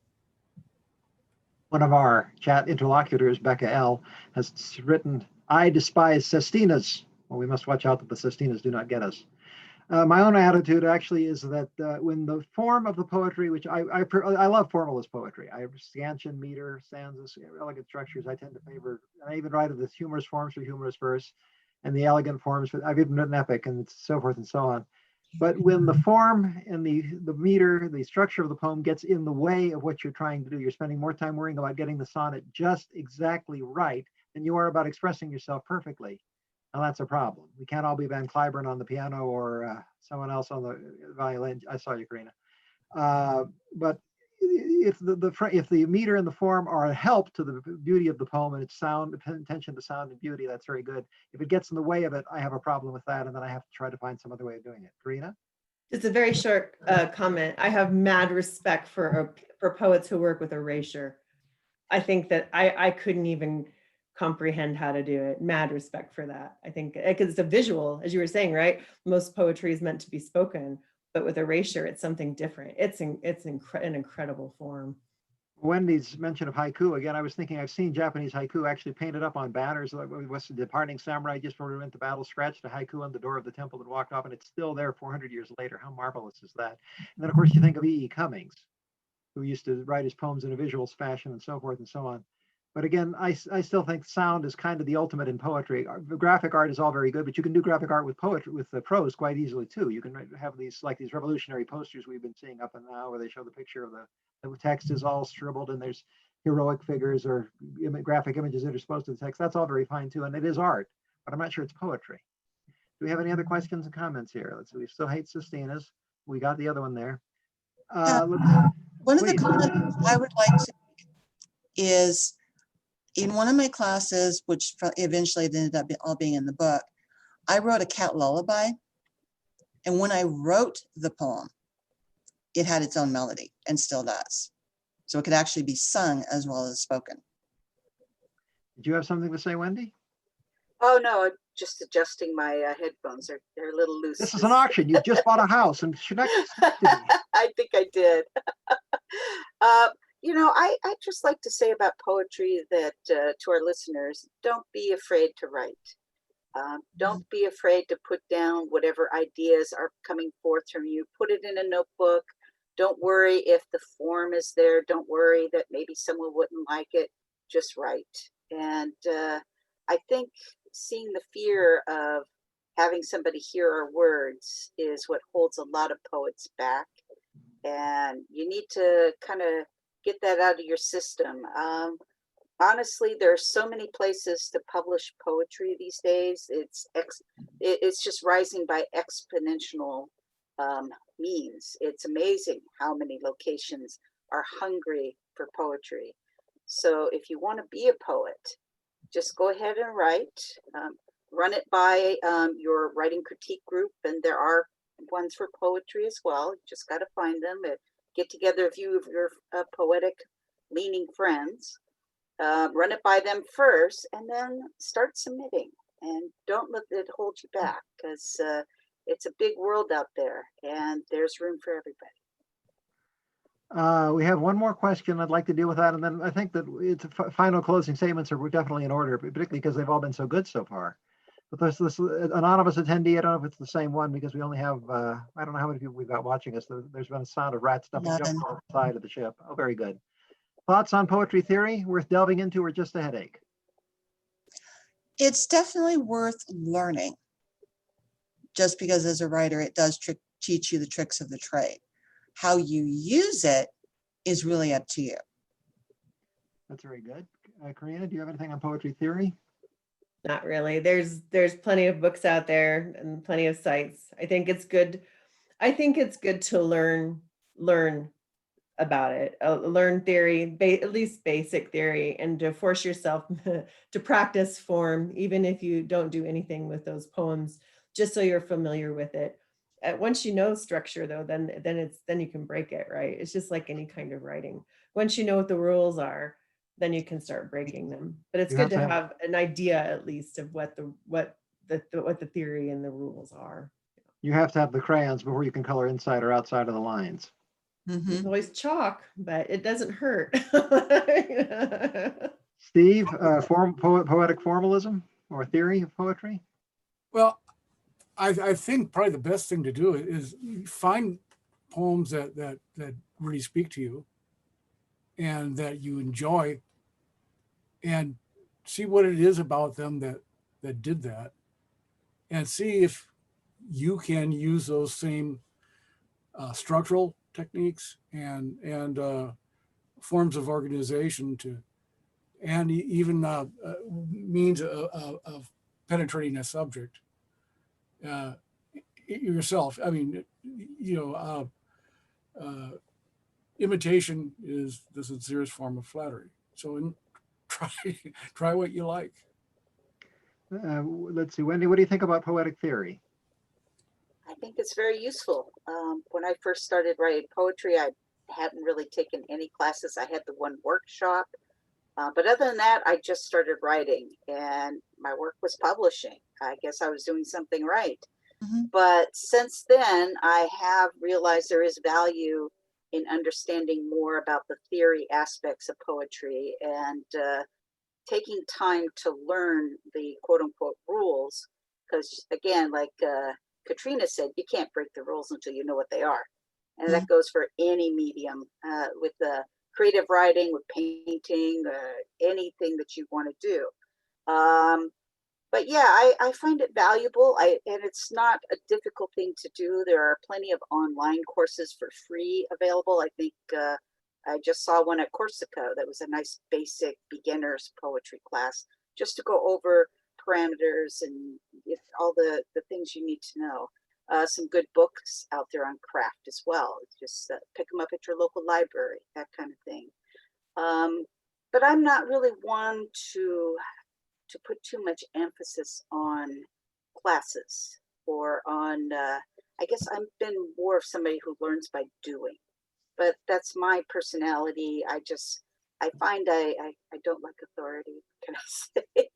One of our chat interlocutors, Becca L., has written, I despise sestinas. Well, we must watch out that the sestinas do not get us. My own attitude actually is that when the form of the poetry, which I love formalist poetry, scansion, meter, stanzas, elegant structures, I tend to favor, and I even write of the humorous forms for humorous verse, and the elegant forms, I've even written epic and so forth and so on. But when the form and the meter, the structure of the poem gets in the way of what you're trying to do, you're spending more time worrying about getting the sonnet just exactly right than you are about expressing yourself perfectly. Now that's a problem. We can't all be Van Cliburn on the piano or someone else on the violin. I saw you, Karina. But if the meter and the form are a help to the beauty of the poem and its sound, attention to sound and beauty, that's very good. If it gets in the way of it, I have a problem with that, and then I have to try to find some other way of doing it. Karina? Just a very short comment. I have mad respect for poets who work with erasure. I think that I couldn't even comprehend how to do it. Mad respect for that. I think because it's a visual, as you were saying, right? Most poetry is meant to be spoken, but with erasure, it's something different. It's an incredible form. Wendy's mention of haiku, again, I was thinking I've seen Japanese haiku actually painted up on banners. What's the departing samurai just before we went to battle scratched a haiku on the door of the temple and walked off, and it's still there 400 years later. How marvelous is that? And then, of course, you think of E.E. Cummings, who used to write his poems in a visual fashion and so forth and so on. But again, I still think sound is kind of the ultimate in poetry. Graphic art is all very good, but you can do graphic art with poetry, with the prose quite easily too. You can have these revolutionary posters we've been seeing up and now, where they show the picture of the text is all scribbled and there's heroic figures or graphic images intersposed to the text. That's all very fine too, and it is art, but I'm not sure it's poetry. Do we have any other questions and comments here? Let's see. We still hate Sestinas. We got the other one there. One of the comments I would like to make is, in one of my classes, which eventually ended up all being in the book, I wrote a cat lullaby. And when I wrote the poem, it had its own melody and still does. So it could actually be sung as well as spoken. Did you have something to say, Wendy? Oh, no, just adjusting my headphones. They're a little loose. This is an auction. You just bought a house and should not. I think I did. I just like to say about poetry that to our listeners, don't be afraid to write. Don't be afraid to put down whatever ideas are coming forth from you. Put it in a notebook. Don't worry if the form is there. Don't worry that maybe someone wouldn't like it. Just write. And I think seeing the fear of having somebody hear our words is what holds a lot of poets back. And you need to kind of get that out of your system. Honestly, there are so many places to publish poetry these days. It's just rising by exponential means. It's amazing how many locations are hungry for poetry. So if you want to be a poet, just go ahead and write. Run it by your writing critique group, and there are ones for poetry as well. You just got to find them. Get together a few of your poetic leaning friends. Run it by them first, and then start submitting. And don't let it hold you back, because it's a big world out there, and there's room for everybody. We have one more question I'd like to deal with that, and then I think that it's final closing statements are definitely in order, particularly because they've all been so good so far. But there's this anonymous attendee. I don't know if it's the same one, because we only have, I don't know how many people we've got watching us. There's been a sound of rat stuff jumping 11. on the side of the ship. Oh, very good. Thoughts on poetry theory worth delving into, or just a headache? It's definitely worth learning, just because as a writer, it does teach you the tricks of the trade. How you use it is really up to you. That's very good. Karina, do you have anything on poetry theory? Not really. There's plenty of books out there and plenty of sites. I think it's good. I think it's good to learn about it, learn theory, at least basic theory, and to force yourself to practice form, even if you don't do anything with those poems, just so you're familiar with it. Once you know structure, though, then you can break it, right? It's just like any kind of writing. Once you know what the rules are, then you can start breaking them. But it's good to have an idea, at least, of what the theory and the rules are. You have to have the crayons before you can color inside or outside of the lines. It's always chalk, but it doesn't hurt. Steve, poetic formalism or theory of poetry? Well, I think probably the best thing to do is find poems that really speak to you and that you enjoy, and see what it is about them that did that, and see if you can use those same structural techniques and forms of organization and even means of penetrating a subject yourself. I mean, imitation is the sincerest form of flattery. So try what you like. Let's see, Wendy, what do you think about poetic theory? I think it's very useful. When I first started writing poetry, I hadn't really taken any classes. I had the one workshop. But other than that, I just started writing, and my work was publishing. I guess I was doing something right. Mhm. But since then, I have realized there is value in understanding more about the theory aspects of poetry and taking time to learn the quote unquote rules. Because again, like Katrina said, you can't break the rules until you know what they are. And that goes for any medium, with the creative writing, with painting, anything that you want to do. But yeah, I find it valuable. And it's not a difficult thing to do. There are plenty of online courses for free available. I think I just saw one at Corsica that was a nice basic beginner's poetry class, just to go over parameters and all the things you need to know. Some good books out there on craft as well. Just pick them up at your local library, that kind of thing. But I'm not really one to put too much emphasis on classes or on, I guess I've been more of somebody who learns by doing, but that's my personality. I find I don't like authority, can I say?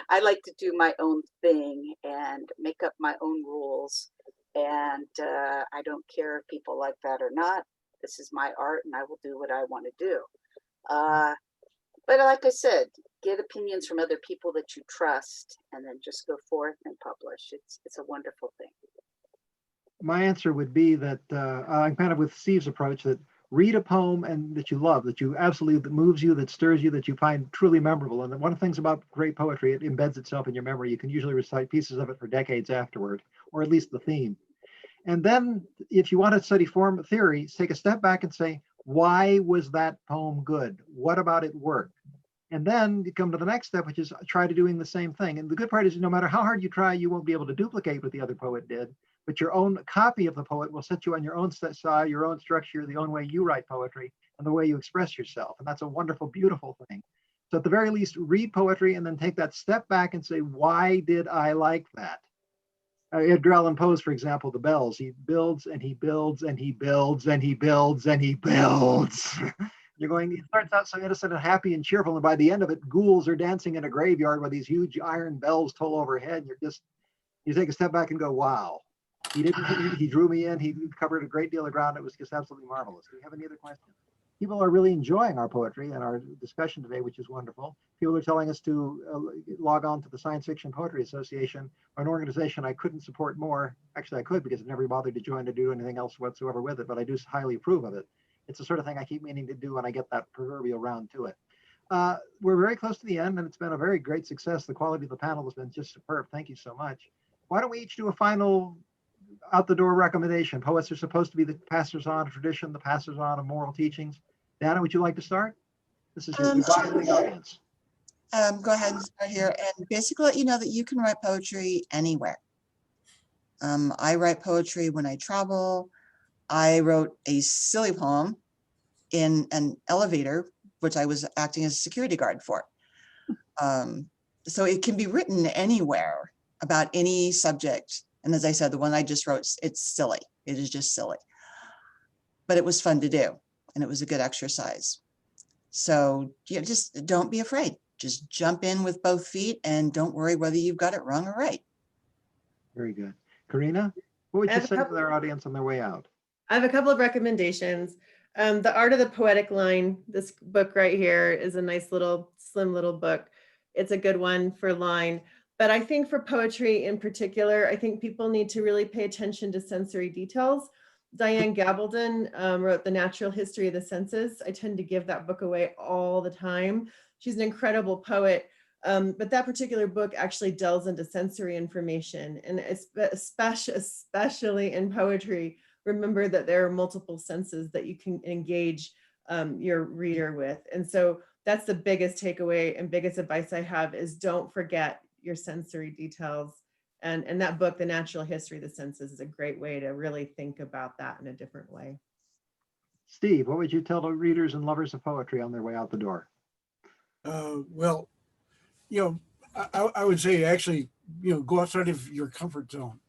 I like to do my own thing and make up my own rules. And I don't care if people like that or not. This is my art, and I will do what I want to do. But like I said, get opinions from other people that you trust, and then just go forth and publish. It's a wonderful thing. My answer would be that I'm kind of with Steve's approach, that read a poem and that you love, that you absolutely, that moves you, that stirs you, that you find truly memorable. And one of the things about great poetry, it embeds itself in your memory. You can usually recite pieces of it for decades afterward, or at least the theme. And then if you want to study form theory, take a step back and say, why was that poem good? What about it worked? And then you come to the next step, which is try to doing the same thing. And the good part is no matter how hard you try, you won't be able to duplicate what the other poet did, but your own copy of the poet will set you on your own style, your own structure, the own way you write poetry and the way you express yourself. And that's a wonderful, beautiful thing. So at the very least, read poetry and then take that step back and say, why did I like that? Edgar Allan Poe's, for example, The Bells. He builds and he builds and he builds and he builds and he builds. You're going, it starts out so innocent and happy and cheerful. And by the end of it, ghouls are dancing in a graveyard where these huge iron bells toll overhead. And you take a step back and go, wow. He drew me in. He covered a great deal of ground. It was just absolutely marvelous. Do we have any other questions? People are really enjoying our poetry and our discussion today, which is wonderful. People are telling us to log on to the Science Fiction Poetry Association, an organization I couldn't support more. Actually, I could because I've never bothered to join to do anything else whatsoever with it, but I do highly approve of it. It's the sort of thing I keep meaning to do when I get that proverbial round to it. We're very close to the end, and it's been a very great success. The quality of the panel has been just superb. Thank you so much. Why don't we each do a final out the door recommendation? Poets are supposed to be the passers on of tradition, the passers on of moral teachings. Dana, would you like to start? This is your the audience. Go ahead and start here and basically let you know that you can write poetry anywhere. I write poetry when I travel. I wrote a silly poem in an elevator, which I was acting as a security guard for. So it can be written anywhere about any subject. And as I said, the one I just wrote, it's silly. It is just silly. But it was fun to do, and it was a good exercise. So just don't be afraid. Just jump in with both feet and don't worry whether you've got it wrong or right. Very good. Karina, what would you say to our audience on their way out? I have a couple of recommendations. The Art of the Poetic Line, this book right here is a nice little, slim little book. It's a good one for line. But I think for poetry in particular, I think people need to really pay attention to sensory details. Diane Gabaldon wrote The Natural History of the Senses. I tend to give that book away all the time. She's an incredible poet, but that particular book actually delves into sensory information. And especially in poetry, remember that there are multiple senses that you can engage your reader with. And so that's the biggest takeaway and biggest advice I have is don't forget your sensory details. And that book, The Natural History of the Senses, is a great way to really think about that in a different way. Steve, what would you tell the readers and lovers of poetry on their way out the door? Well, I would say actually, go outside of your comfort zone.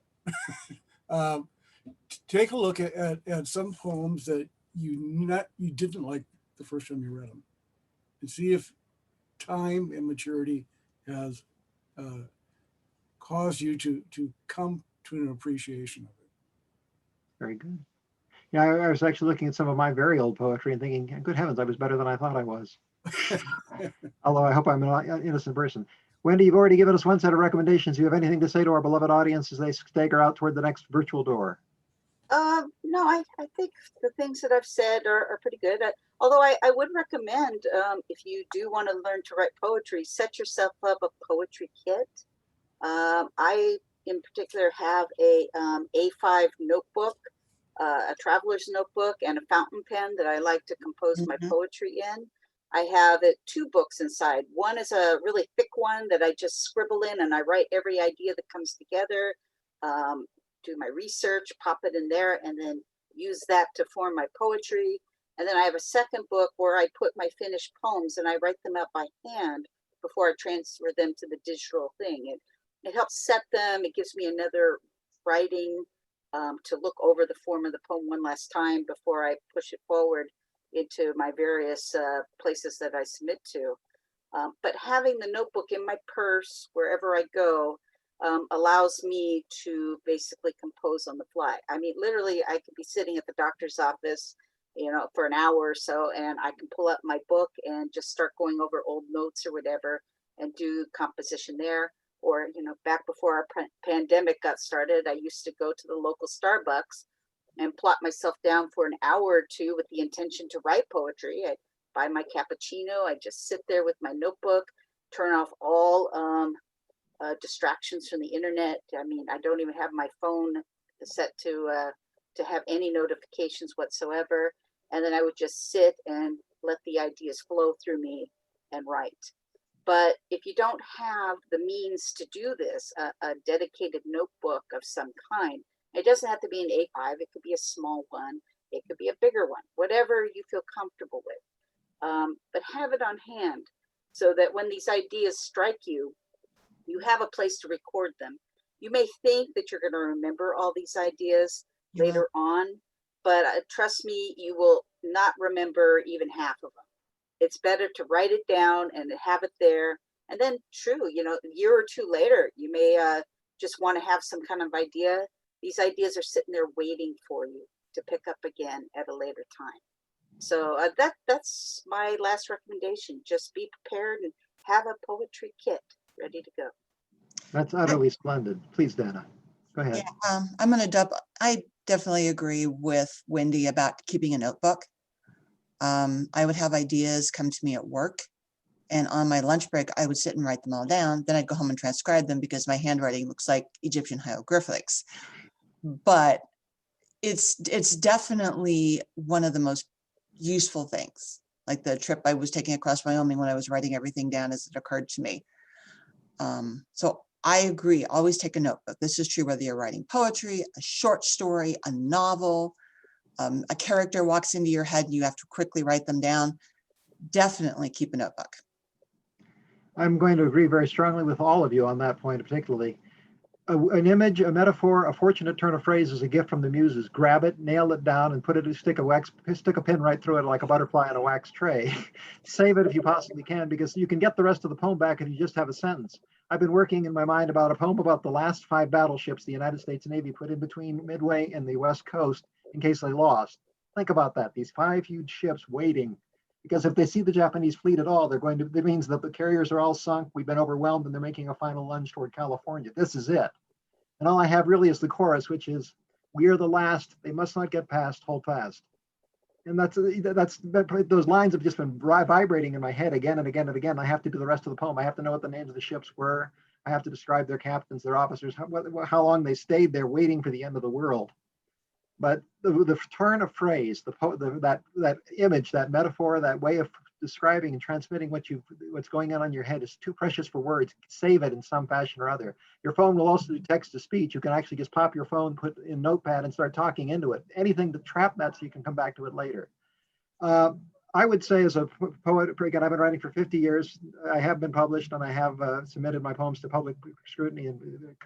Take a look at some poems that you didn't like the first time you read them, and see if time and maturity has caused you to come to an appreciation of it. Very good. Yeah, I was actually looking at some of my very old poetry and thinking, good heavens, I was better than I thought I was. Although I hope I'm an innocent person. Wendy, you've already given us one set of recommendations. Do you have anything to say to our beloved audience as they stagger out toward the next virtual door? No, I think the things that I've said are pretty good. Although I would recommend, if you do want to learn to write poetry, set yourself up a poetry kit. I, in particular, have a A5 notebook, a traveler's notebook, and a fountain pen that I like to compose my poetry in. I have 2 books inside. One is a really thick one that I just scribble in, and I write every idea that comes together, do my research, pop it in there, and then use that to form my poetry. And then I have a second book where I put my finished poems and I write them out by hand before I transfer them to the digital thing. It helps set them. It gives me another writing to look over the form of the poem one last time before I push it forward into my various places that I submit to. But having the notebook in my purse wherever I go allows me to basically compose on the fly. I mean, literally, I could be sitting at the doctor's office, for an hour or so, and I can pull up my book and just start going over old notes or whatever and do composition there. Or, back before our pandemic got started, I used to go to the local Starbucks and plot myself down for an hour or two with the intention to write poetry. I buy my cappuccino. I just sit there with my notebook, turn off all distractions from the internet. I mean, I don't even have my phone set to have any notifications whatsoever. And then I would just sit and let the ideas flow through me and write. But if you don't have the means to do this, a dedicated notebook of some kind, it doesn't have to be an A5, it could be a small one, it could be a bigger one, whatever you feel comfortable with. But have it on hand so that when these ideas strike you, you have a place to record them. You may think that you're going to remember all these ideas You will. later on, but trust me, you will not remember even half of them. It's better to write it down and have it there. And then true, you know, a year or two later, you may just want to have some kind of idea. These ideas are sitting there waiting for you to pick up again at a later time. So that's my last recommendation. Just be prepared and have a poetry kit ready to go. That's utterly splendid. Please, Dana, go ahead. Yeah, I'm going to I definitely agree with Wendy about keeping a notebook. I would have ideas come to me at work, and on my lunch break, I would sit and write them all down. Then I'd go home and transcribe them because my handwriting looks like Egyptian hieroglyphics. But it's definitely one of the most useful things, like the trip I was taking across Wyoming when I was writing everything down as it occurred to me. So I agree, always take a notebook. This is true whether you're writing poetry, a short story, a novel, a character walks into your head and you have to quickly write them down. Definitely keep a notebook. I'm going to agree very strongly with all of you on that point, particularly. An image, a metaphor, a fortunate turn of phrase is a gift from the muses. Grab it, nail it down, and stick a pin right through it like a butterfly on a wax tray. Save it if you possibly can, because you can get the rest of the poem back if you just have a sentence. I've been working in my mind about a poem about the last 5 battleships the United States Navy put in between Midway and the West Coast in case they lost. Think about that, these 5 huge ships waiting. Because if they see the Japanese fleet at all, that means that the carriers are all sunk, we've been overwhelmed, and they're making a final lunge toward California. This is it. And all I have really is the chorus, which is, we are the last, they must not get past, hold fast. And those lines have just been vibrating in my head again and again and again. I have to do the rest of the poem. I have to know what the names of the ships were. I have to describe their captains, their officers, how long they stayed there waiting for the end of the world. But the turn of phrase, that image, that metaphor, that way of describing and transmitting what's going on in your head is too precious for words. Save it in some fashion or other. Your phone will also do text to speech. You can actually just pop your phone, put in Notepad, and start talking into it. Anything to trap that so you can come back to it later. I would say, as a poet, again, I've been writing for 50 years. I have been published, and I have submitted my poems to public scrutiny and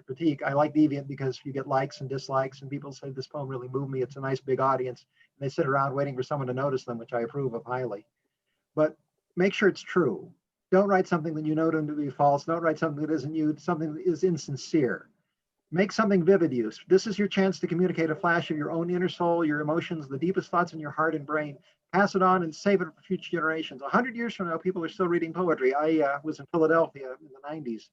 critique. I like Deviant because you get likes and dislikes, and people say this poem really moved me. It's a nice big audience. And they sit around waiting for someone to notice them, which I approve of highly. But make sure it's true. Don't write something that you know to be false. Don't write something that isn't you, something that is insincere. Make something vivid use. This is your chance to communicate a flash of your own inner soul, your emotions, the deepest thoughts in your heart and brain. Pass it on and save it for future generations. 100 years from now, people are still reading poetry. I was in Philadelphia in the 90s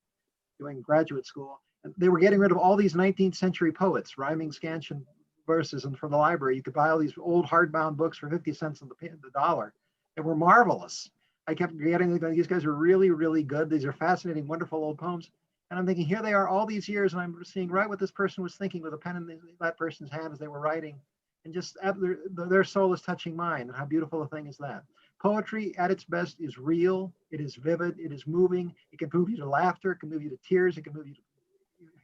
doing graduate school. And they were getting rid of all these 19th century poets, rhyming scansion verses, and from the library, you could buy all these old hardbound books for 50 cents on the dollar. They were marvelous. I kept getting, these guys are really, really good. These are fascinating, wonderful old poems. And I'm thinking, here they are all these years, and I'm seeing right what this person was thinking with a pen in that person's hand as they were writing. And just their soul is touching mine. And how beautiful a thing is that? Poetry at its best is real. It is vivid. It is moving. It can move you to laughter. It can move you to tears. It can move you to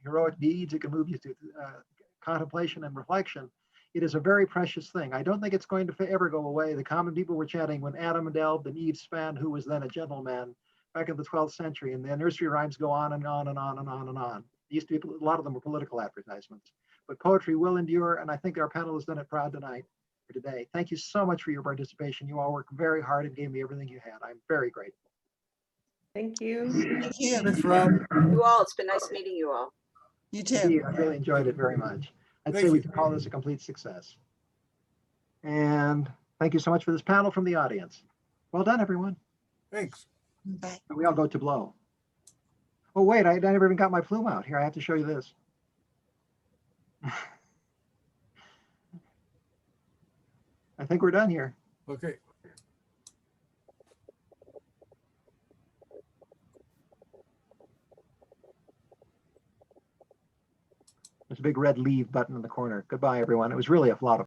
heroic deeds. It can move you to contemplation and reflection. It is a very precious thing. I don't think it's going to ever go away. The common people were chatting when Adam delved and Eve span, who was then a gentleman, back in the 12th century, and the nursery rhymes go on and on and on and on and on. These people, a lot of them were political advertisements, but poetry will endure, and I think our panel has done it proud tonight for today. Thank you so much for your participation. You all worked very hard and gave me everything you had. I'm very grateful. Thank you. Thank you. Thanks, Rob. You all, it's been nice meeting you all. You too. Indeed, I really enjoyed it very much. I'd Thank say we you. can call this a complete success. And thank you so much for this panel from the audience. Well done, everyone. Thanks. Bye. We all go to blow. Oh, wait, I never even got my plume out. Here, I have to show you this. I think we're done here. Okay. There's a big red leave button in the corner. Goodbye, everyone. It was really a lot of